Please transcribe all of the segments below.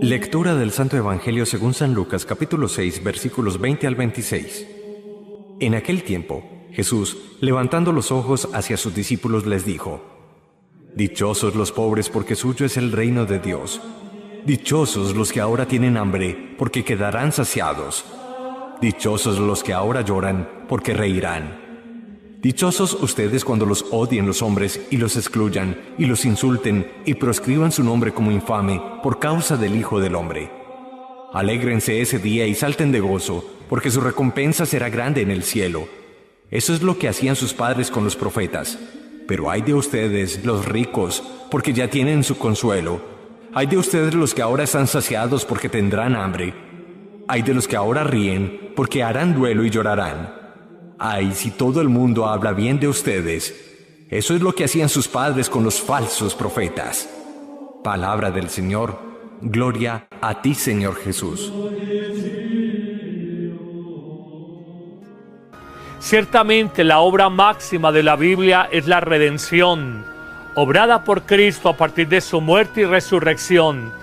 Lectura del Santo Evangelio según San Lucas, capítulo 6, versículos 20 al 26. En aquel tiempo, Jesús, levantando los ojos hacia sus discípulos, les dijo: Dichosos los pobres, porque suyo es el reino de Dios. Dichosos los que ahora tienen hambre, porque quedarán saciados. Dichosos los que ahora lloran, porque reirán. Dichosos ustedes cuando los odien los hombres y los excluyan, y los insulten, y proscriban su nombre como infame por causa del Hijo del Hombre. Alégrense ese día y salten de gozo, porque su recompensa será grande en el cielo. Eso es lo que hacían sus padres con los profetas. Pero ay de ustedes, los ricos, porque ya tienen su consuelo. Ay de ustedes los que ahora están saciados, porque tendrán hambre. Ay de los que ahora ríen, porque harán duelo y llorarán. Ay, si todo el mundo habla bien de ustedes. Eso es lo que hacían sus padres con los falsos profetas. Palabra del Señor. Gloria a ti, Señor Jesús. Ciertamente la obra máxima de la Biblia es la redención, obrada por Cristo a partir de su muerte y resurrección.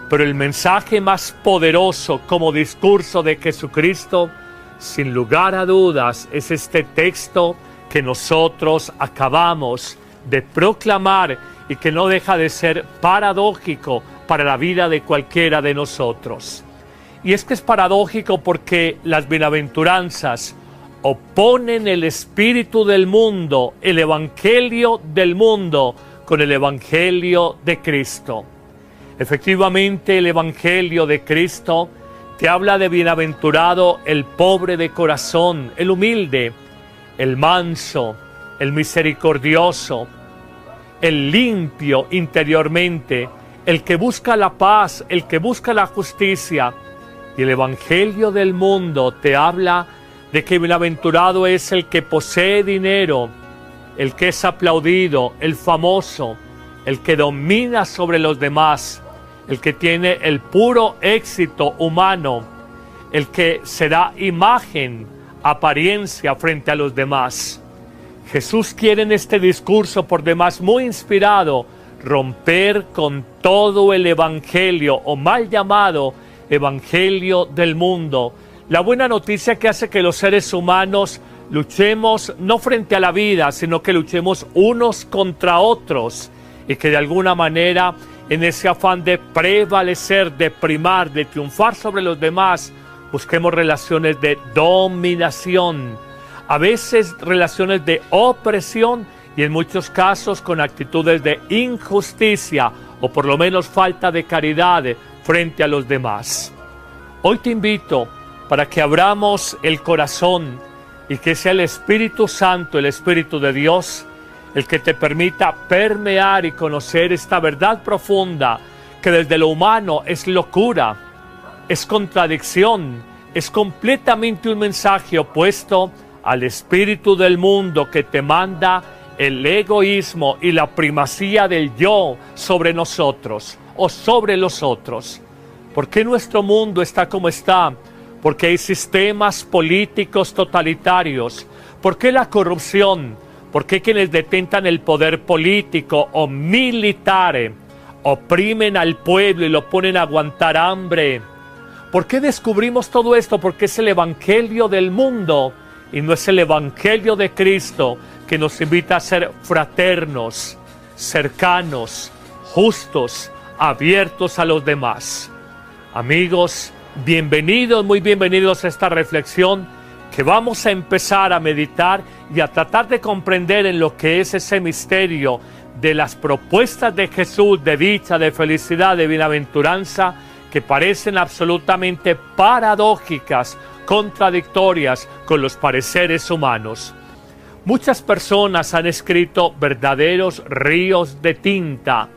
Pero el mensaje más poderoso como discurso de Jesucristo, sin lugar a dudas, es este texto que nosotros acabamos de proclamar y que no deja de ser paradójico para la vida de cualquiera de nosotros. Y es que es paradójico porque las bienaventuranzas oponen el espíritu del mundo, el evangelio del mundo, con el evangelio de Cristo. Efectivamente, el evangelio de Cristo te habla de bienaventurado el pobre de corazón, el humilde, el manso, el misericordioso, el limpio interiormente, el que busca la paz, el que busca la justicia. Y el evangelio del mundo te habla de que bienaventurado es el que posee dinero, el que es aplaudido, el famoso, el que domina sobre los demás, el que tiene el puro éxito humano, el que se da imagen, apariencia frente a los demás. Jesús quiere en este discurso, por demás muy inspirado, romper con todo el evangelio, o mal llamado evangelio del mundo. La buena noticia que hace que los seres humanos luchemos no frente a la vida, sino que luchemos unos contra otros, y que de alguna manera, en ese afán de prevalecer, de primar, de triunfar sobre los demás, busquemos relaciones de dominación, a veces relaciones de opresión y en muchos casos con actitudes de injusticia o por lo menos falta de caridad frente a los demás. Hoy te invito para que abramos el corazón y que sea el Espíritu Santo, el Espíritu de Dios, el que te permita permear y conocer esta verdad profunda que desde lo humano es locura, es contradicción, es completamente un mensaje opuesto al espíritu del mundo que te manda el egoísmo y la primacía del yo sobre nosotros o sobre los otros. ¿Por qué nuestro mundo está como está? Porque hay sistemas políticos totalitarios. ¿Por qué la corrupción? ¿Por qué quienes detentan el poder político o militar oprimen al pueblo y lo ponen a aguantar hambre? ¿Por qué descubrimos todo esto? Porque es el evangelio del mundo y no es el evangelio de Cristo que nos invita a ser fraternos, cercanos, justos, abiertos a los demás. Amigos, bienvenidos, muy bienvenidos a esta reflexión que vamos a empezar a meditar y a tratar de comprender en lo que es ese misterio de las propuestas de Jesús de dicha, de felicidad, de bienaventuranza, que parecen absolutamente paradójicas, contradictorias con los pareceres humanos. Muchas personas han escrito verdaderos ríos de tinta,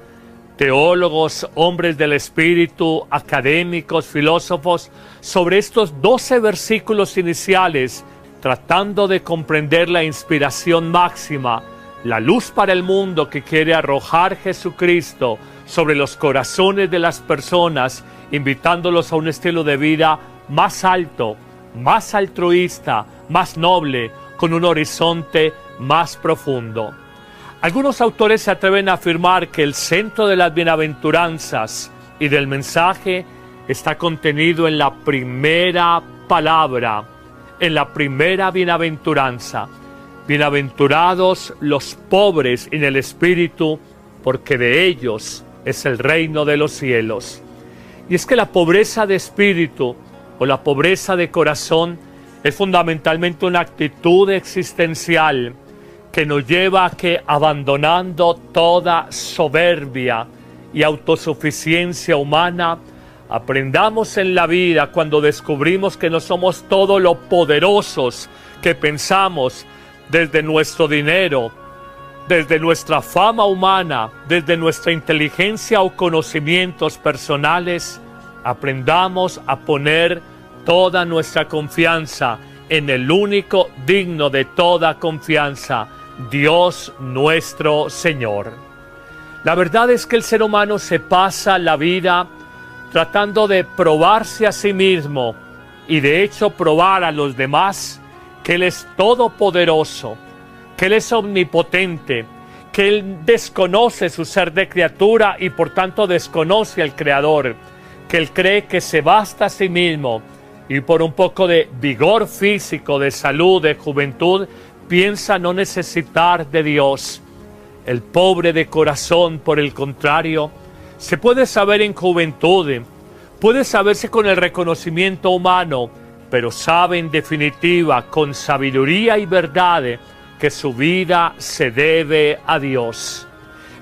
teólogos, hombres del espíritu, académicos, filósofos, sobre estos 12 versículos iniciales, tratando de comprender la inspiración máxima, la luz para el mundo que quiere arrojar Jesucristo sobre los corazones de las personas, invitándolos a un estilo de vida más alto, más altruista, más noble, con un horizonte más profundo. Algunos autores se atreven a afirmar que el centro de las bienaventuranzas y del mensaje está contenido en la primera palabra, en la primera bienaventuranza. Bienaventurados los pobres en el espíritu, porque de ellos es el reino de los cielos. Y es que la pobreza de espíritu o la pobreza de corazón es fundamentalmente una actitud existencial que nos lleva a que, abandonando toda soberbia y autosuficiencia humana, aprendamos en la vida, cuando descubrimos que no somos todo lo poderosos que pensamos, desde nuestro dinero, desde nuestra fama humana, desde nuestra inteligencia o conocimientos personales, aprendamos a poner toda nuestra confianza en el único digno de toda confianza, Dios nuestro Señor. La verdad es que el ser humano se pasa la vida tratando de probarse a sí mismo y de hecho probar a los demás que Él es todopoderoso, que Él es omnipotente, que Él desconoce su ser de criatura y por tanto desconoce al Creador, que Él cree que se basta a sí mismo y por un poco de vigor físico, de salud, de juventud, piensa no necesitar de Dios. El pobre de corazón, por el contrario, se puede saber en juventud, puede saberse con el reconocimiento humano, pero sabe en definitiva, con sabiduría y verdad, que su vida se debe a Dios.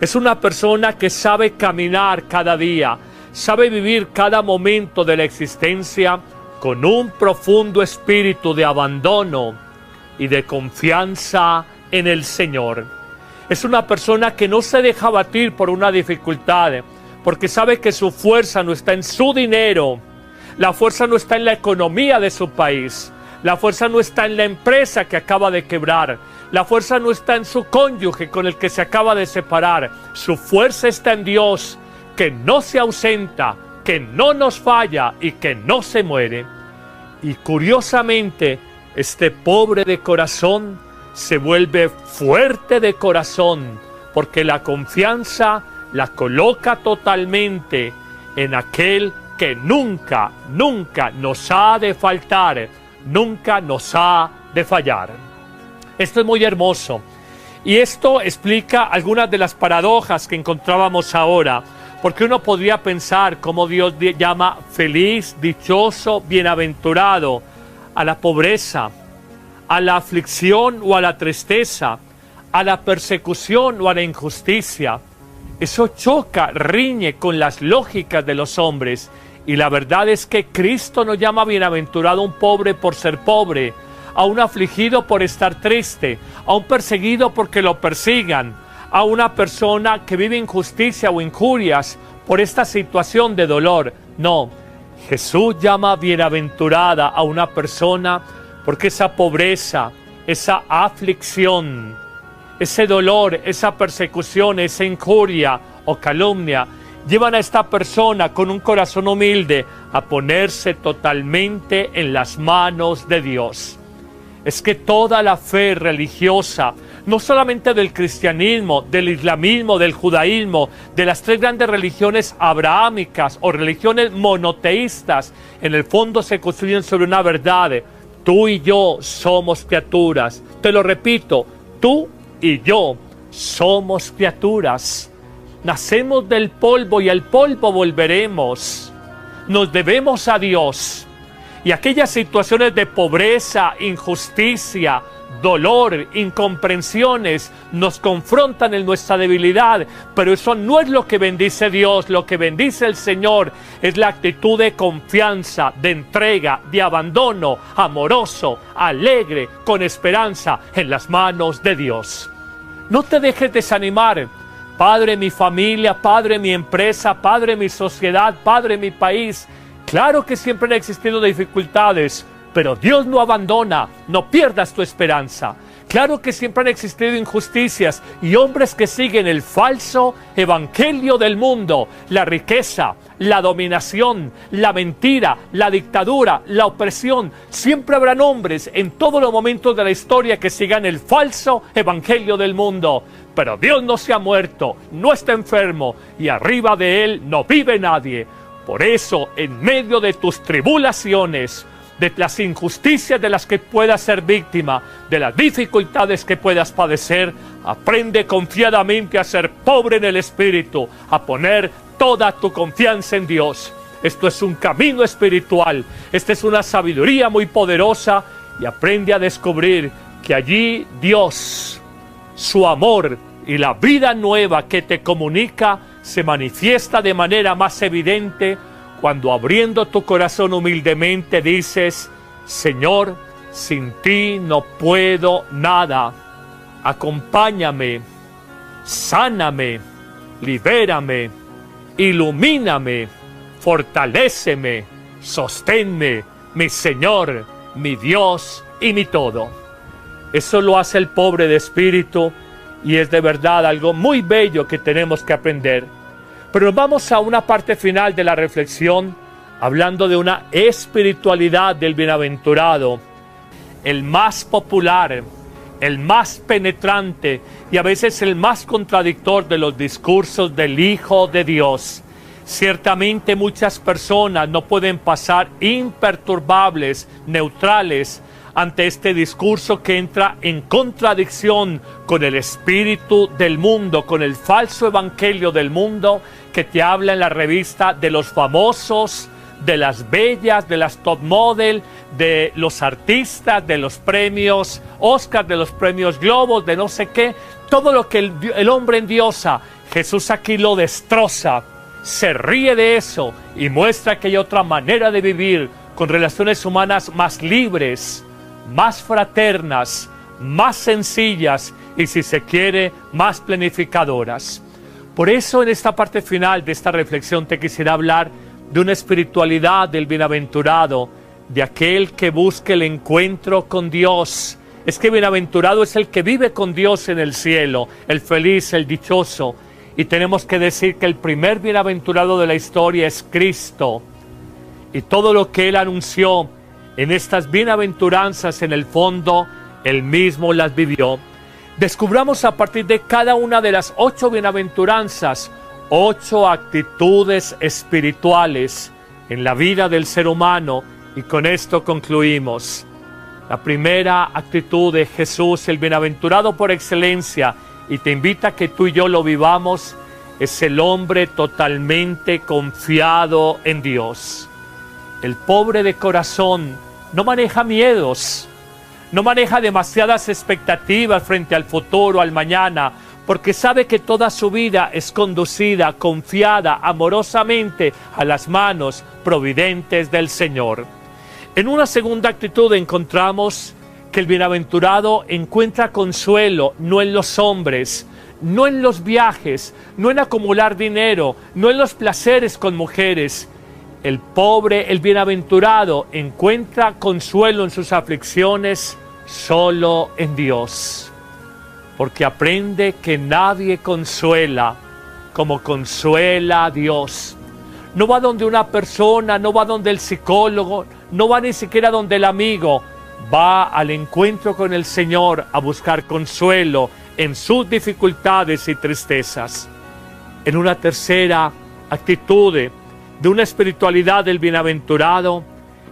Es una persona que sabe caminar cada día, sabe vivir cada momento de la existencia con un profundo espíritu de abandono y de confianza en el Señor. Es una persona que no se deja abatir por una dificultad, porque sabe que su fuerza no está en su dinero, la fuerza no está en la economía de su país, la fuerza no está en la empresa que acaba de quebrar, la fuerza no está en su cónyuge con el que se acaba de separar, su fuerza está en Dios, que no se ausenta, que no nos falla y que no se muere. Y curiosamente, este pobre de corazón se vuelve fuerte de corazón, porque la confianza la coloca totalmente en aquel que nunca, nunca nos ha de faltar, nunca nos ha de fallar. Esto es muy hermoso. Y esto explica algunas de las paradojas que encontrábamos ahora, porque uno podría pensar cómo Dios llama feliz, dichoso, bienaventurado a la pobreza, a la aflicción o a la tristeza, a la persecución o a la injusticia. Eso choca, riñe con las lógicas de los hombres. Y la verdad es que Cristo no llama bienaventurado a un pobre por ser pobre, a un afligido por estar triste, a un perseguido porque lo persigan, a una persona que vive injusticia o injurias por esta situación de dolor. No, Jesús llama bienaventurada a una persona porque esa pobreza, esa aflicción, ese dolor, esa persecución, esa injuria o calumnia, llevan a esta persona con un corazón humilde a ponerse totalmente en las manos de Dios. Es que toda la fe religiosa, no solamente del cristianismo, del islamismo, del judaísmo, de las tres grandes religiones abrahámicas o religiones monoteístas, en el fondo se construyen sobre una verdad: tú y yo somos criaturas. Te lo repito, tú y yo somos criaturas. Nacemos del polvo y al polvo volveremos. Nos debemos a Dios. Y aquellas situaciones de pobreza, injusticia, dolor, incomprensiones nos confrontan en nuestra debilidad, pero eso no es lo que bendice Dios. Lo que bendice el Señor es la actitud de confianza, de entrega, de abandono, amoroso, alegre, con esperanza en las manos de Dios. No te dejes desanimar. Padre, mi familia, Padre, mi empresa, Padre, mi sociedad, Padre, mi país. Claro que siempre han existido dificultades, Pero Dios no abandona, no pierdas tu esperanza. Claro que siempre han existido injusticias y hombres que siguen el falso evangelio del mundo, la riqueza, la dominación, la mentira, la dictadura, la opresión. Siempre habrán hombres en todos los momentos de la historia que sigan el falso evangelio del mundo. Pero Dios no se ha muerto, no está enfermo y arriba de Él no vive nadie. Por eso, en medio de tus tribulaciones, de las injusticias de las que puedas ser víctima, de las dificultades que puedas padecer, aprende confiadamente a ser pobre en el espíritu, a poner toda tu confianza en Dios. Esto es un camino espiritual, esta es una sabiduría muy poderosa y aprende a descubrir que allí Dios, su amor y la vida nueva que te comunica se manifiesta de manera más evidente cuando abriendo tu corazón humildemente dices: Señor, sin ti no puedo nada. Acompáñame, sáname, libérame, ilumíname, fortaléceme, sosténme, mi Señor, mi Dios y mi todo. Eso lo hace el pobre de espíritu y es de verdad algo muy bello que tenemos que aprender. Pero nos vamos a una parte final de la reflexión, hablando de una espiritualidad del bienaventurado, el más popular, el más penetrante y a veces el más contradictor de los discursos del Hijo de Dios. Ciertamente muchas personas no pueden pasar imperturbables, neutrales, ante este discurso que entra en contradicción con el espíritu del mundo, con el falso evangelio del mundo que te habla en la revista de los famosos, de las bellas, de las top model, de los artistas, de los premios Oscar, de los premios Globos, de no sé qué, todo lo que el hombre endiosa. Jesús aquí lo destroza, se ríe de eso y muestra que hay otra manera de vivir con relaciones humanas más libres, más fraternas, más sencillas y, si se quiere, más planificadoras. Por eso en esta parte final de esta reflexión te quisiera hablar de una espiritualidad del bienaventurado, de aquel que busque el encuentro con Dios. Es que bienaventurado es el que vive con Dios en el cielo, el feliz, el dichoso. Y tenemos que decir que el primer bienaventurado de la historia es Cristo. Y todo lo que Él anunció en estas bienaventuranzas, en el fondo, Él mismo las vivió. Descubramos a partir de cada una de las 8 bienaventuranzas, 8 actitudes espirituales en la vida del ser humano, y con esto concluimos. La primera actitud de Jesús, el bienaventurado por excelencia, y te invita a que tú y yo lo vivamos, es el hombre totalmente confiado en Dios. El pobre de corazón no maneja miedos, no maneja demasiadas expectativas frente al futuro, al mañana, porque sabe que toda su vida es conducida, confiada amorosamente a las manos providentes del Señor. En una segunda actitud encontramos que el bienaventurado encuentra consuelo no en los hombres, no en los viajes, no en acumular dinero, no en los placeres con mujeres. El pobre, el bienaventurado, encuentra consuelo en sus aflicciones solo en Dios, porque aprende que nadie consuela como consuela a Dios. No va donde una persona, no va donde el psicólogo, no va ni siquiera donde el amigo, va al encuentro con el Señor a buscar consuelo en sus dificultades y tristezas. En una tercera actitud de una espiritualidad del bienaventurado,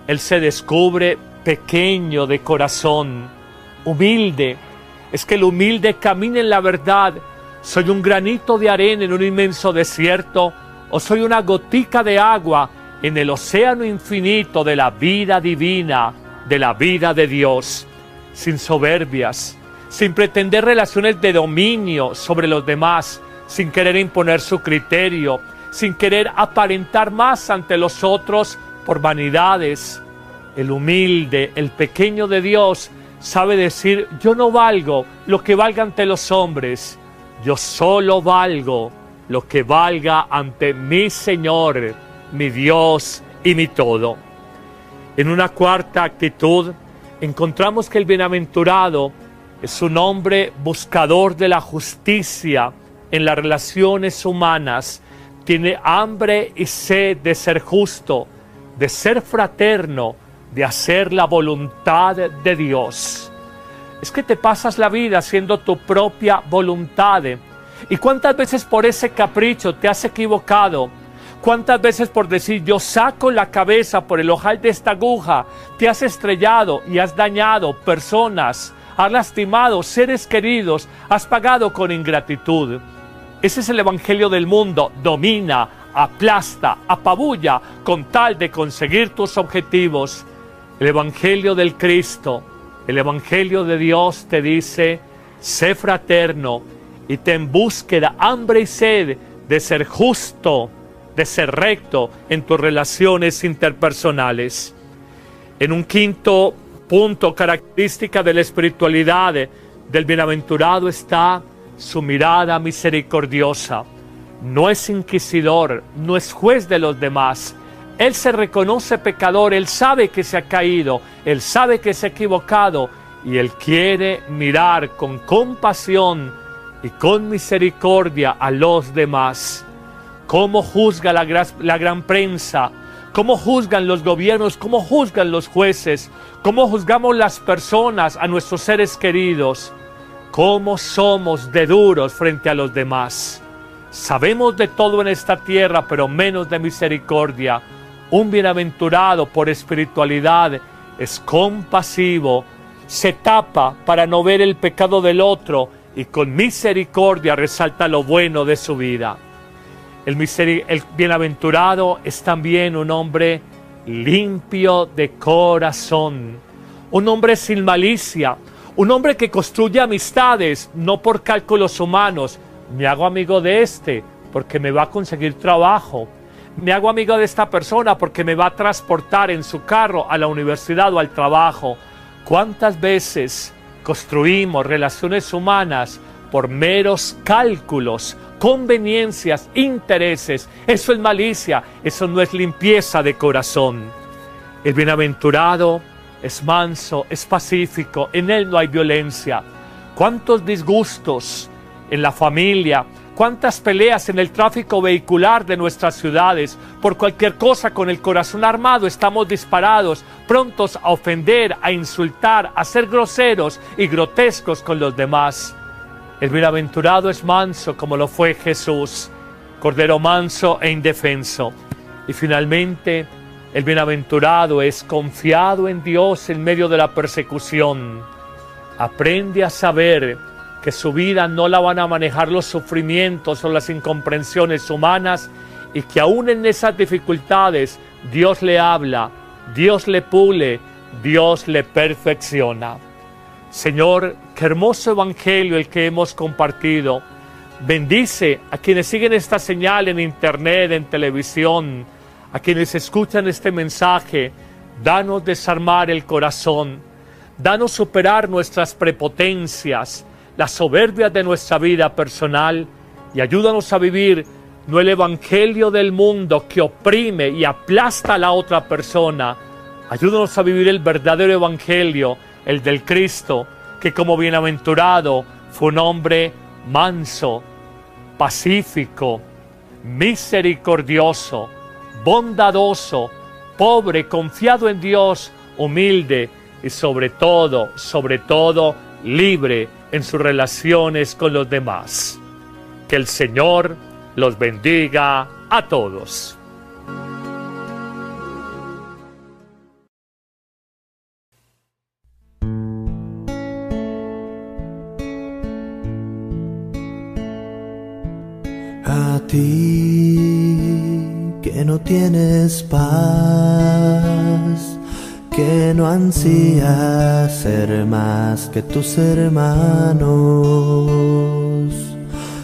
él se descubre pequeño de corazón, humilde. Es que el humilde camina en la verdad. Soy un granito de arena en un inmenso desierto, o soy una gotica de agua en el océano infinito de la vida divina, de la vida de Dios, sin soberbias, sin pretender relaciones de dominio sobre los demás, sin querer imponer su criterio, sin querer aparentar más ante los otros por vanidades. El humilde, el pequeño de Dios, sabe decir: yo no valgo lo que valga ante los hombres, yo solo valgo lo que valga ante mi Señor, mi Dios y mi todo. En una cuarta actitud, encontramos que el bienaventurado es un hombre buscador de la justicia en las relaciones humanas. Tiene hambre y sed de ser justo, de ser fraterno, de hacer la voluntad de Dios. Es que te pasas la vida haciendo tu propia voluntad. ¿Y cuántas veces por ese capricho te has equivocado? ¿Cuántas veces por decir yo saco la cabeza por el ojal de esta aguja te has estrellado y has dañado personas, has lastimado seres queridos, has pagado con ingratitud? Ese es el evangelio del mundo. Domina, aplasta, apabulla con tal de conseguir tus objetivos. El evangelio del Cristo, el evangelio de Dios te dice: sé fraterno y ten búsqueda, hambre y sed de ser justo, de ser recto en tus relaciones interpersonales. En un quinto punto, característica de la espiritualidad del bienaventurado está su mirada misericordiosa. No es inquisidor, no es juez de los demás. Él se reconoce pecador, él sabe que se ha caído, él sabe que se ha equivocado y él quiere mirar con compasión y con misericordia a los demás. ¿Cómo juzga la gran prensa? ¿Cómo juzgan los gobiernos? ¿Cómo juzgan los jueces? ¿Cómo juzgamos las personas, a nuestros seres queridos? ¿Cómo somos de duros frente a los demás? Sabemos de todo en esta tierra, pero menos de misericordia. Un bienaventurado por espiritualidad es compasivo, se tapa para no ver el pecado del otro y con misericordia resalta lo bueno de su vida. El bienaventurado es también un hombre limpio de corazón, un hombre sin malicia, un hombre que construye amistades no por cálculos humanos. Me hago amigo de este porque me va a conseguir trabajo. Me hago amigo de esta persona porque me va a transportar en su carro a la universidad o al trabajo. ¿Cuántas veces construimos relaciones humanas por meros cálculos, conveniencias, intereses? Eso es malicia, eso no es limpieza de corazón. El bienaventurado es manso, es pacífico, en él no hay violencia. ¿Cuántos disgustos en la familia? ¿Cuántas peleas en el tráfico vehicular de nuestras ciudades? Por cualquier cosa, con el corazón armado, estamos disparados, prontos a ofender, a insultar, a ser groseros y grotescos con los demás. El bienaventurado es manso como lo fue Jesús, cordero manso e indefenso. Y finalmente, el bienaventurado es confiado en Dios en medio de la persecución. Aprende a saber que su vida no la van a manejar los sufrimientos o las incomprensiones humanas y que aún en esas dificultades Dios le habla, Dios le pule, Dios le perfecciona. Señor, qué hermoso evangelio el que hemos compartido. Bendice a quienes siguen esta señal en internet, en televisión, a quienes escuchan este mensaje. Danos desarmar el corazón, danos superar nuestras prepotencias, la soberbia de nuestra vida personal y ayúdanos a vivir no el evangelio del mundo que oprime y aplasta a la otra persona. Ayúdanos a vivir el verdadero evangelio, el del Cristo, que como bienaventurado fue un hombre manso, pacífico, misericordioso, bondadoso, pobre, confiado en Dios, humilde y sobre todo, libre en sus relaciones con los demás. Que el Señor los bendiga a todos. A ti que no tienes paz, que no ansías ser más que tus hermanos,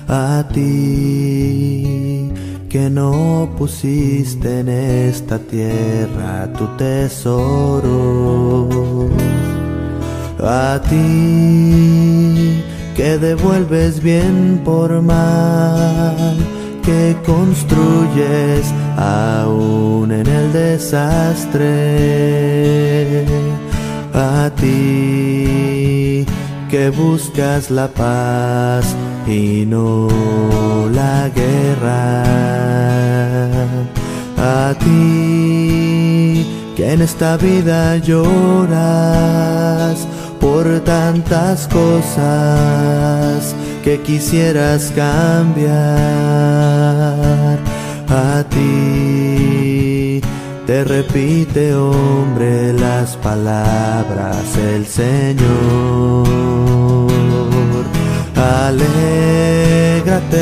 a ti que no pusiste en esta tierra tu tesoro, a ti que devuelves bien por mal, que construyes aún en el desastre. A ti que buscas la paz y no la guerra. A ti que en esta vida lloras por tantas cosas que quisieras cambiar. A ti te repite, hombre, las palabras el Señor. Alégrate,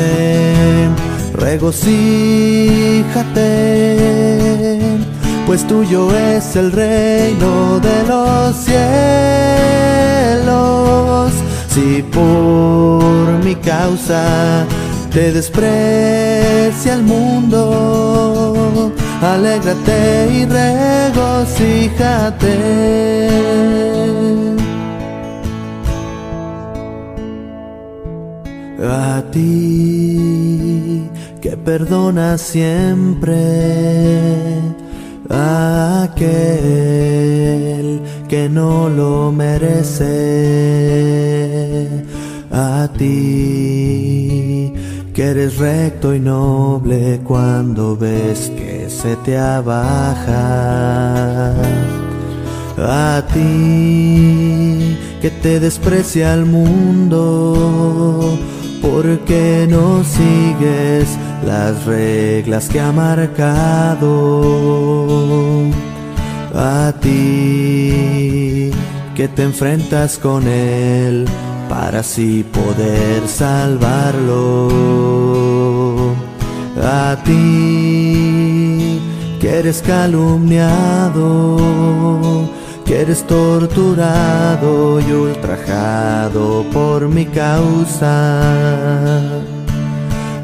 regocíjate, pues tuyo es el reino de los cielos. Si por mi causa te desprecia el mundo, alégrate y regocíjate. A ti que perdonas siempre a aquel que no lo merece. A ti que eres recto y noble cuando ves que se te abaja. A ti que te desprecia el mundo porque no sigues las reglas que ha marcado. A ti que te enfrentas con él para así poder salvarlo. A ti que eres calumniado, que eres torturado y ultrajado por mi causa.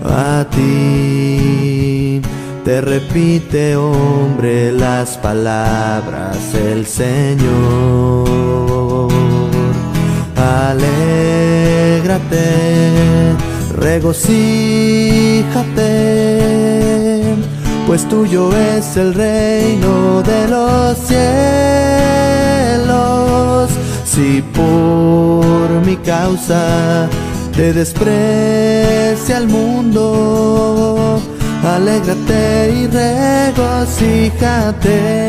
A ti te repite, hombre, las palabras el Señor. Alégrate, regocíjate, pues tuyo es el reino de los cielos. Si por mi causa te desprecia el mundo, alégrate y regocíjate.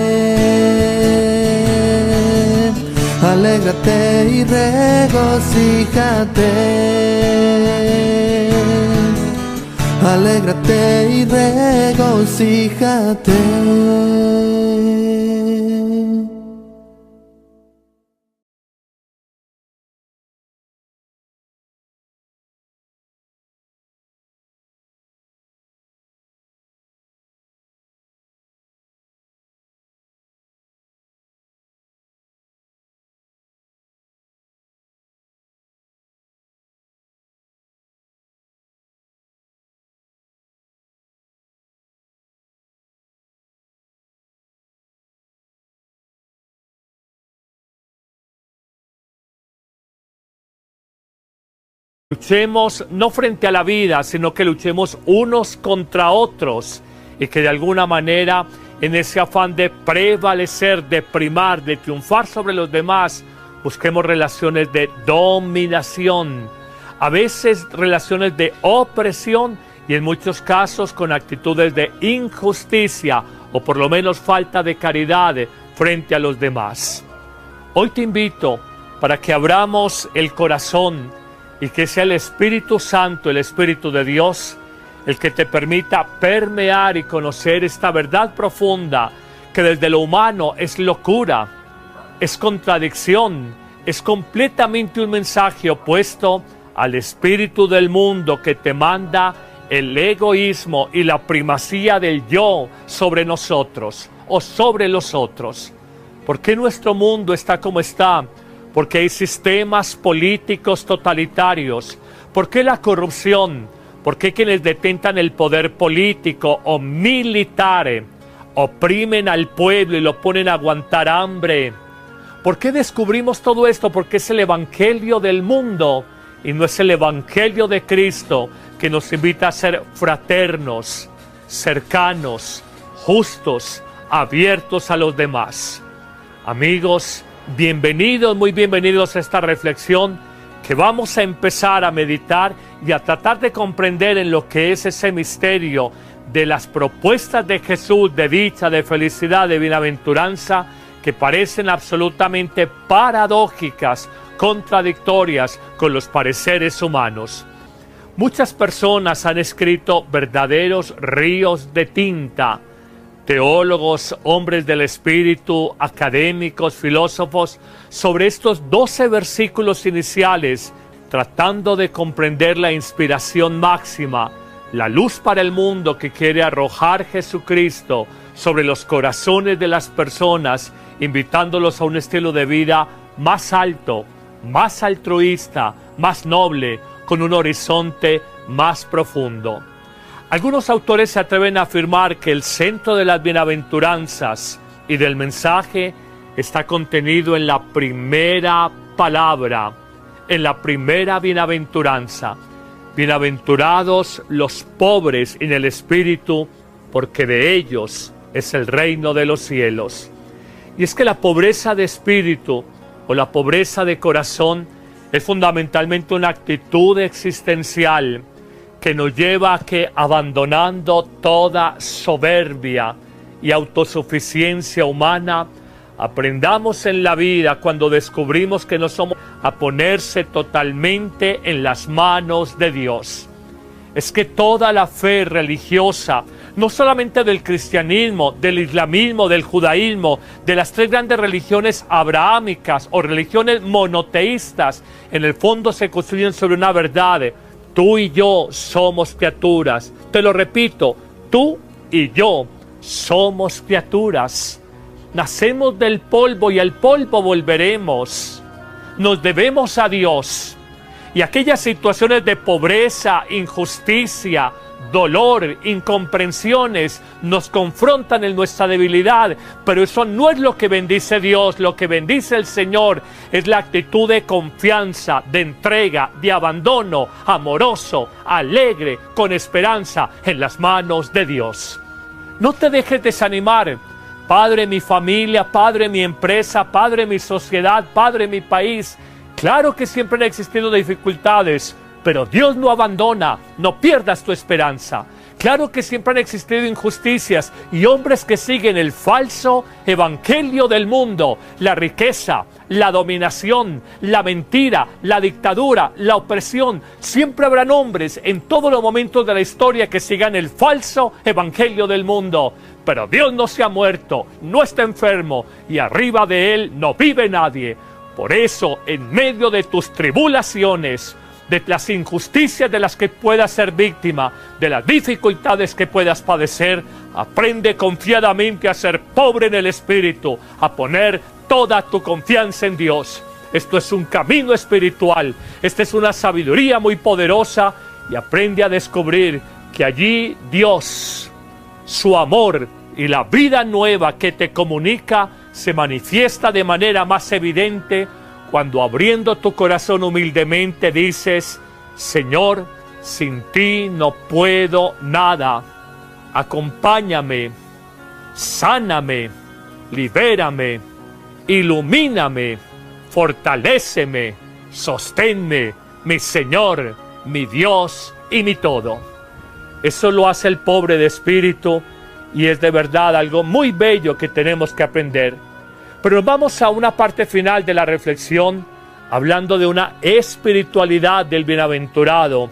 Alégrate y regocíjate. Alégrate y regocíjate. Luchemos no frente a la vida, sino que luchemos unos contra otros y que de alguna manera en ese afán de prevalecer, de primar, de triunfar sobre los demás, busquemos relaciones de dominación, a veces relaciones de opresión y en muchos casos con actitudes de injusticia o por lo menos falta de caridad frente a los demás. Hoy te invito para que abramos el corazón y que sea el Espíritu Santo, el Espíritu de Dios, el que te permita permear y conocer esta verdad profunda que desde lo humano es locura, es contradicción, es completamente un mensaje opuesto al espíritu del mundo que te manda el egoísmo y la primacía del yo sobre nosotros o sobre los otros. ¿Por qué nuestro mundo está como está? Porque hay sistemas políticos totalitarios. ¿Por qué la corrupción? ¿Por qué quienes detentan el poder político o militar oprimen al pueblo y lo ponen a aguantar hambre? ¿Por qué descubrimos todo esto? Porque es el evangelio del mundo y no es el evangelio de Cristo que nos invita a ser fraternos, cercanos, justos, abiertos a los demás. Amigos, bienvenidos, muy bienvenidos a esta reflexión que vamos a empezar a meditar y a tratar de comprender en lo que es ese misterio de las propuestas de Jesús de dicha, de felicidad, de bienaventuranza, que parecen absolutamente paradójicas, contradictorias con los pareceres humanos. Muchas personas han escrito verdaderos ríos de tinta, teólogos, hombres del espíritu, académicos, filósofos, sobre estos 12 versículos iniciales, tratando de comprender la inspiración máxima, la luz para el mundo que quiere arrojar Jesucristo sobre los corazones de las personas, invitándolos a un estilo de vida más alto, más altruista, más noble, con un horizonte más profundo. Algunos autores se atreven a afirmar que el centro de las bienaventuranzas y del mensaje está contenido en la primera palabra, en la primera bienaventuranza. Bienaventurados los pobres en el espíritu, porque de ellos es el reino de los cielos. Y es que la pobreza de espíritu o la pobreza de corazón es fundamentalmente una actitud existencial que nos lleva a que, abandonando toda soberbia y autosuficiencia humana, aprendamos en la vida, cuando descubrimos que no somos, a ponerse totalmente en las manos de Dios. Es que toda la fe religiosa, no solamente del cristianismo, del islamismo, del judaísmo, de las tres grandes religiones abrahámicas o religiones monoteístas, en el fondo se construyen sobre una verdad: tú y yo somos criaturas. Te lo repito, tú y yo somos criaturas. Nacemos del polvo y al polvo volveremos. Nos debemos a Dios. Y aquellas situaciones de pobreza, injusticia, dolor, incomprensiones nos confrontan en nuestra debilidad, pero eso no es lo que bendice Dios. Lo que bendice el Señor es la actitud de confianza, de entrega, de abandono, amoroso, alegre, con esperanza en las manos de Dios. No te dejes desanimar. Padre, mi familia, Padre, mi empresa, Padre, mi sociedad, Padre, mi país. Claro que siempre han existido dificultades, pero Dios no abandona. No pierdas tu esperanza. Claro que siempre han existido injusticias y hombres que siguen el falso evangelio del mundo, la riqueza, la dominación, la mentira, la dictadura, la opresión. Siempre habrán hombres en todos los momentos de la historia que sigan el falso evangelio del mundo. Pero Dios no se ha muerto, no está enfermo y arriba de Él no vive nadie. Por eso, en medio de tus tribulaciones, de las injusticias de las que puedas ser víctima, de las dificultades que puedas padecer, aprende confiadamente a ser pobre en el espíritu, a poner toda tu confianza en Dios. Esto es un camino espiritual, esta es una sabiduría muy poderosa, y aprende a descubrir que allí Dios, su amor y la vida nueva que te comunica se manifiesta de manera más evidente cuando, abriendo tu corazón humildemente, dices: Señor, sin ti no puedo nada. Acompáñame, sáname, libérame, ilumíname, fortaléceme, sosténme, mi Señor, mi Dios y mi todo. Eso lo hace el pobre de espíritu y es de verdad algo muy bello que tenemos que aprender. Pero nos vamos a una parte final de la reflexión hablando de una espiritualidad del bienaventurado,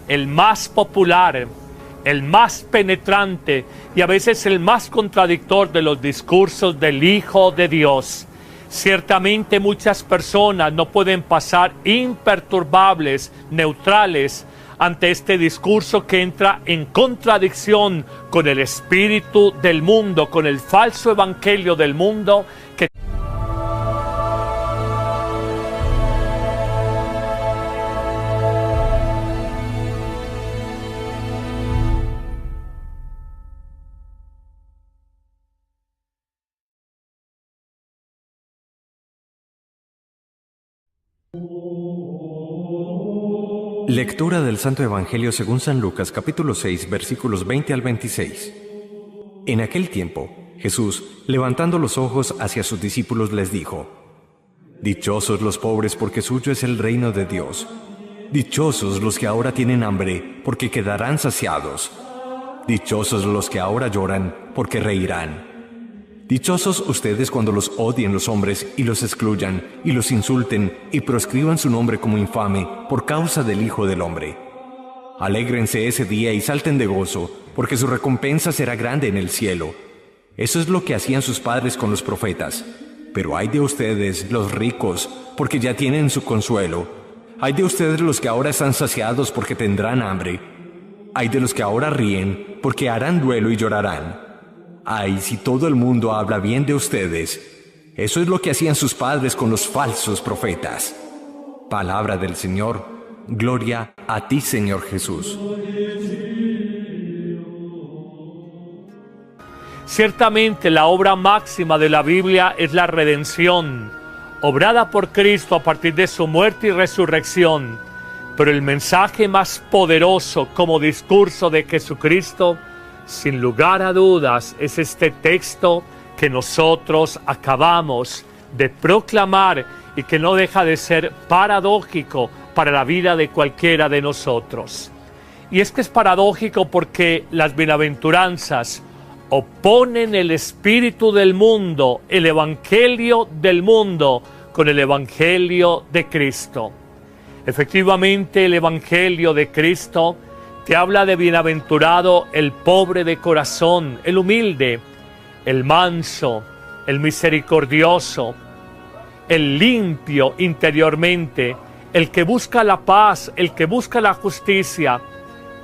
el más popular, el más penetrante y a veces el más contradictor de los discursos del Hijo de Dios. Ciertamente muchas personas no pueden pasar imperturbables, neutrales, ante este discurso que entra en contradicción con el espíritu del mundo, con el falso evangelio del mundo que Lectura del Santo Evangelio según San Lucas, capítulo 6, versículos 20 al 26. En aquel tiempo, Jesús, levantando los ojos hacia sus discípulos, les dijo: Dichosos los pobres, porque suyo es el reino de Dios. Dichosos los que ahora tienen hambre, porque quedarán saciados. Dichosos los que ahora lloran, porque reirán. Dichosos ustedes cuando los odien los hombres y los excluyan, y los insulten, y proscriban su nombre como infame, por causa del Hijo del Hombre. Alégrense ese día y salten de gozo, porque su recompensa será grande en el cielo. Eso es lo que hacían sus padres con los profetas. Pero ay de ustedes, los ricos, porque ya tienen su consuelo. Ay de ustedes los que ahora están saciados, porque tendrán hambre. Ay de los que ahora ríen, porque harán duelo y llorarán. Ay, si todo el mundo habla bien de ustedes. Eso es lo que hacían sus padres con los falsos profetas. Palabra del Señor. Gloria a ti, Señor Jesús. Ciertamente la obra máxima de la Biblia es la redención, obrada por Cristo a partir de su muerte y resurrección. Pero el mensaje más poderoso como discurso de Jesucristo, sin lugar a dudas, es este texto que nosotros acabamos de proclamar y que no deja de ser paradójico para la vida de cualquiera de nosotros. Y es que es paradójico porque las bienaventuranzas oponen el espíritu del mundo, el evangelio del mundo, con el evangelio de Cristo. Efectivamente, el evangelio de Cristo te habla de bienaventurado el pobre de corazón, el humilde, el manso, el misericordioso, el limpio interiormente, el que busca la paz, el que busca la justicia.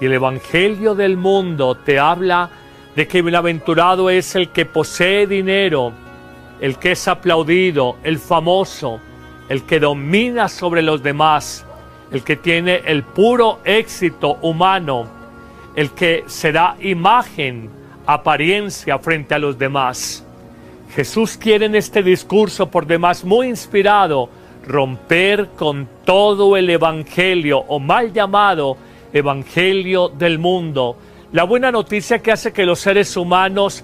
Y el evangelio del mundo te habla de que bienaventurado es el que posee dinero, el que es aplaudido, el famoso, el que domina sobre los demás, el que tiene el puro éxito humano, el que será imagen, apariencia frente a los demás. Jesús quiere en este discurso, por demás muy inspirado, romper con todo el evangelio, o mal llamado evangelio del mundo. La buena noticia que hace que los seres humanos,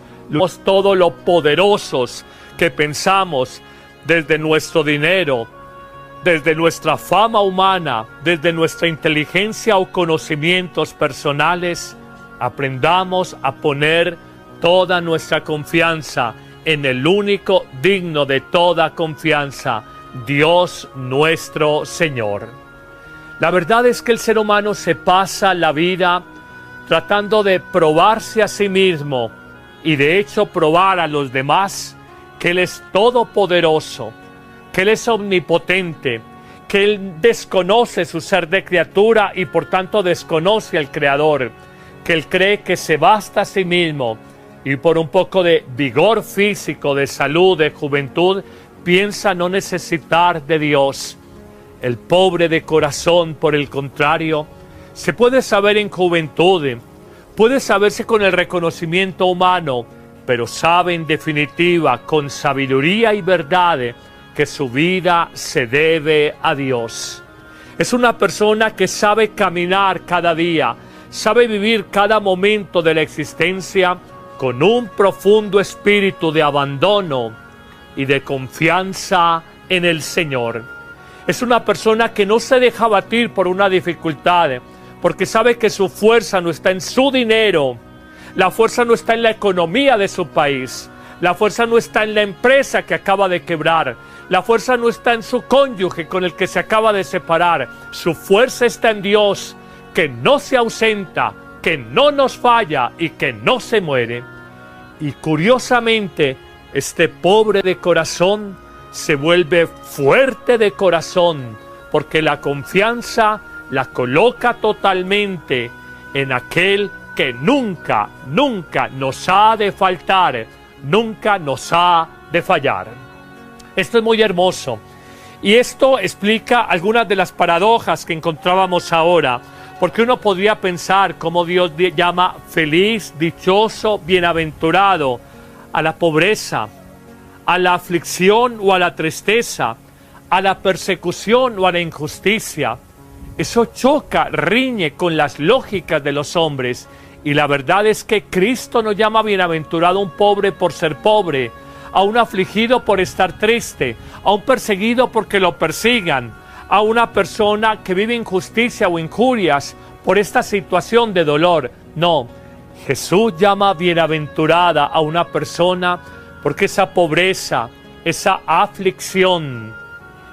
todo lo poderosos que pensamos desde nuestro dinero, desde nuestra fama humana, desde nuestra inteligencia o conocimientos personales, aprendamos a poner toda nuestra confianza en el único digno de toda confianza, Dios nuestro Señor. La verdad es que el ser humano se pasa la vida tratando de probarse a sí mismo y de hecho probar a los demás que Él es todopoderoso, que Él es omnipotente, que Él desconoce su ser de criatura y por tanto desconoce al Creador, que Él cree que se basta a sí mismo y por un poco de vigor físico, de salud, de juventud, piensa no necesitar de Dios. El pobre de corazón, por el contrario, se puede saber en juventud, puede saberse con el reconocimiento humano, pero sabe en definitiva, con sabiduría y verdad, que su vida se debe a Dios. Es una persona que sabe caminar cada día, sabe vivir cada momento de la existencia con un profundo espíritu de abandono y de confianza en el Señor. Es una persona que no se deja abatir por una dificultad, porque sabe que su fuerza no está en su dinero, la fuerza no está en la economía de su país, la fuerza no está en la empresa que acaba de quebrar, la fuerza no está en su cónyuge con el que se acaba de separar. Su fuerza está en Dios, que no se ausenta, que no nos falla y que no se muere. Y curiosamente, este pobre de corazón se vuelve fuerte de corazón, porque la confianza la coloca totalmente en aquel que nunca, nunca nos ha de faltar, nunca nos ha de fallar. Esto es muy hermoso. Y esto explica algunas de las paradojas que encontrábamos ahora, porque uno podría pensar cómo Dios llama feliz, dichoso, bienaventurado a la pobreza, a la aflicción o a la tristeza, a la persecución o a la injusticia. Eso choca, riñe con las lógicas de los hombres. Y la verdad es que Cristo no llama bienaventurado a un pobre por ser pobre, a un afligido por estar triste, a un perseguido porque lo persigan, a una persona que vive injusticia o injurias por esta situación de dolor. No, Jesús llama bienaventurada a una persona porque esa pobreza, esa aflicción,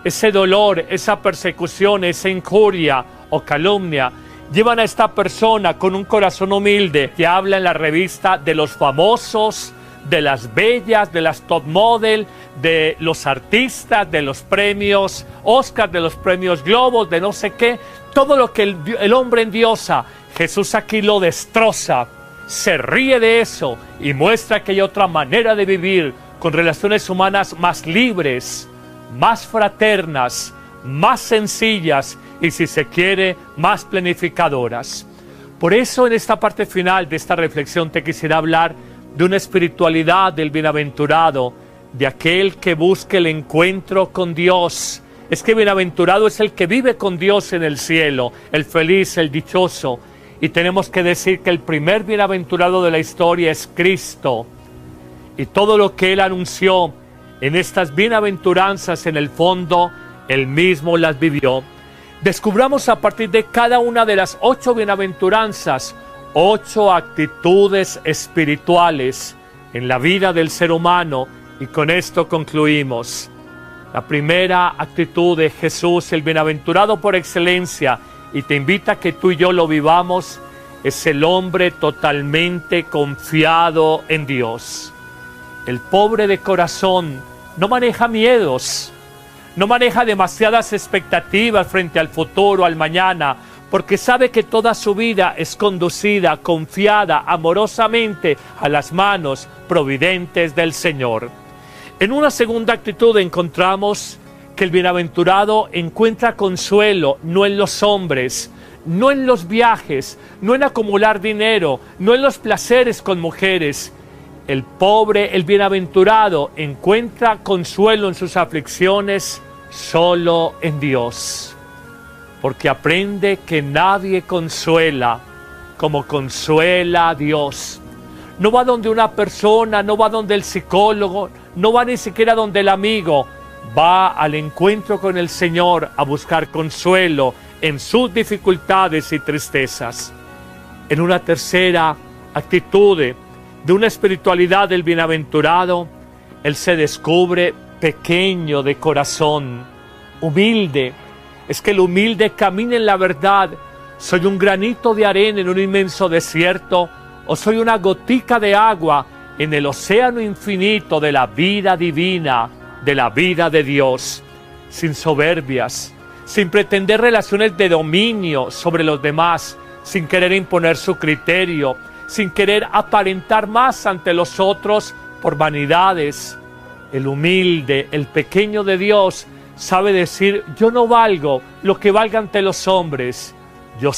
ese dolor, esa persecución, esa injuria o calumnia, llevan a esta persona con un corazón humilde que habla en la revista de los famosos, de las bellas, de las top model, de los artistas, de los premios Oscar, de los premios Globos, de no sé qué. Todo lo que el hombre endiosa, Jesús aquí lo destroza, se ríe de eso y muestra que hay otra manera de vivir con relaciones humanas más libres, más fraternas, más sencillas y, si se quiere, más planificadoras. Por eso, en esta parte final de esta reflexión te quisiera hablar de una espiritualidad del bienaventurado, de aquel que busque el encuentro con Dios. Es que bienaventurado es el que vive con Dios en el cielo, el feliz, el dichoso. Y tenemos que decir que el primer bienaventurado de la historia es Cristo. Y todo lo que Él anunció en estas bienaventuranzas, en el fondo, Él mismo las vivió. Descubramos a partir de cada una de las 8 bienaventuranzas, 8 actitudes espirituales en la vida del ser humano, y con esto concluimos. La primera actitud de Jesús, el bienaventurado por excelencia, y te invita a que tú y yo lo vivamos, es el hombre totalmente confiado en Dios. El pobre de corazón no maneja miedos, no maneja demasiadas expectativas frente al futuro, al mañana, porque sabe que toda su vida es conducida, confiada amorosamente a las manos providentes del Señor. En una segunda actitud encontramos que el bienaventurado encuentra consuelo no en los hombres, no en los viajes, no en acumular dinero, no en los placeres con mujeres. El pobre, el bienaventurado, encuentra consuelo en sus aflicciones solo en Dios, porque aprende que nadie consuela como consuela a Dios. No va donde una persona, no va donde el psicólogo, no va ni siquiera donde el amigo, va al encuentro con el Señor a buscar consuelo en sus dificultades y tristezas. En una tercera actitud de una espiritualidad del bienaventurado, él se descubre pequeño de corazón, humilde. Es que el humilde camina en la verdad. ¿Soy un granito de arena en un inmenso desierto, o soy una gotica de agua en el océano infinito de la vida divina, de la vida de Dios? Sin soberbias, sin pretender relaciones de dominio sobre los demás, sin querer imponer su criterio, sin querer aparentar más ante los otros por vanidades. El humilde, el pequeño de Dios, sabe decir: yo no valgo lo que valga ante los hombres, yo